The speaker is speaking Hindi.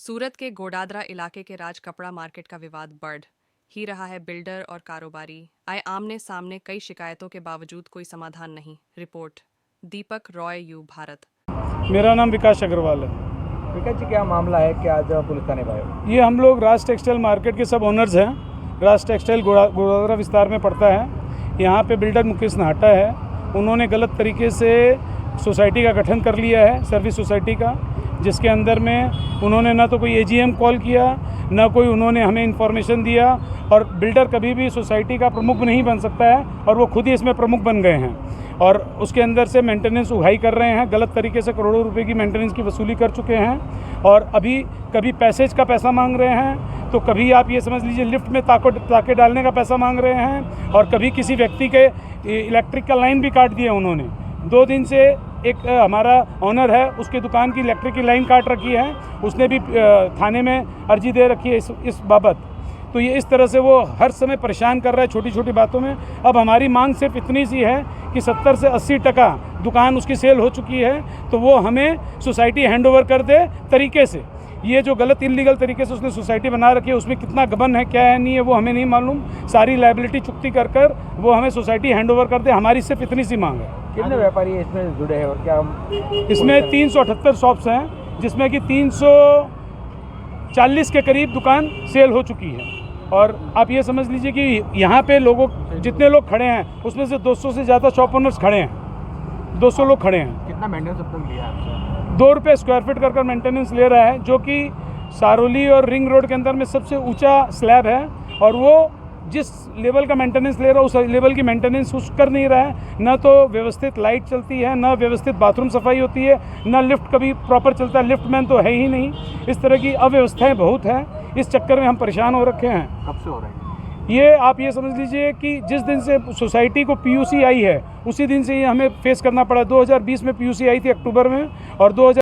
सूरत के गोडादरा इलाके के राज कपड़ा मार्केट का विवाद बढ़ ही रहा है। बिल्डर और कारोबारी आए आमने सामने, कई शिकायतों के बावजूद कोई समाधान नहीं। Report Deepak Roy, you Bharat. मेरा नाम विकास अग्रवाल है। विकास जी, क्या मामला है, क्या आज पुलिस थाने आए हो? ये हम लोग राज टेक्सटाइल मार्केट के सब ओनर्स हैं। राज टेक्सटाइल गोडादरा विस्तार में पड़ता है। यहाँ पे बिल्डर मुकेश नाहटा है। उन्होंने गलत तरीके से सोसाइटी का गठन कर लिया है, सर्विस सोसाइटी का, जिसके अंदर में उन्होंने ना तो कोई एजीएम कॉल किया, ना कोई उन्होंने हमें इन्फॉर्मेशन दिया। और बिल्डर कभी भी सोसाइटी का प्रमुख नहीं बन सकता है, और वो खुद ही इसमें प्रमुख बन गए हैं। और उसके अंदर से मेंटेनेंस उगाही कर रहे हैं। गलत तरीके से करोड़ों रुपए की मेंटेनेंस की वसूली कर चुके हैं। और अभी कभी पैसेज का पैसा मांग रहे हैं, तो कभी आप ये समझ लीजिए लिफ्ट में ताके डालने का पैसा मांग रहे हैं। और कभी किसी व्यक्ति के इलेक्ट्रिक का लाइन भी काट दिया उन्होंने। 2 दिन से एक हमारा ऑनर है, उसकी दुकान की इलेक्ट्रिक की लाइन काट रखी है। उसने भी थाने में अर्जी दे रखी है इस बाबत। तो ये इस तरह से वो हर समय परेशान कर रहा है छोटी छोटी बातों में। अब हमारी मांग सिर्फ इतनी सी है कि 70 से 80% दुकान उसकी सेल हो चुकी है, तो वो हमें सोसाइटी हैंडओवर कर दे तरीके से। ये जो गलत इलीगल तरीके से उसने सोसाइटी बना रखी है, उसमें कितना गबन है, क्या है, नहीं है, वो हमें नहीं मालूम। सारी लायबिलिटी चुकती कर वो हमें सोसाइटी हैंडओवर कर दे। हमारी सिर्फ इतनी सी मांग है। कितने व्यापारी इसमें जुड़े हैं और क्या इसमें 378 शॉप्स हैं, जिसमें कि 340 के करीब दुकान सेल हो चुकी है। और आप ये समझ लीजिए कि यहाँ पे जितने लोग खड़े हैं, उसमें से 200 से ज़्यादा शॉप ओनर्स खड़े हैं। 200 लोग खड़े हैं। कितना मेंटेनेंस अब तक लिया आपसे? 2 रुपये स्क्वायर फीट कर मेंटेनेंस ले रहा है, जो कि सारोली और रिंग रोड के अंदर में सबसे ऊंचा स्लैब है। और वो जिस लेवल का मेंटेनेंस ले रहा है, उस लेवल की मेंटेनेंस उस कर नहीं रहा है। न तो व्यवस्थित लाइट चलती है, न व्यवस्थित बाथरूम सफाई होती है, न लिफ्ट कभी प्रॉपर चलता है। लिफ्ट मैन तो है ही नहीं। इस तरह की अव्यवस्थाएं बहुत हैं। इस चक्कर में हम परेशान हो रखे हैं। कब से हो रहा है ये आप ये समझ लीजिए कि जिस दिन से सोसाइटी को पीयूसी आई है, उसी दिन से ये हमें फेस करना पड़ा। 2020 में पीयूसी आई थी अक्टूबर में, और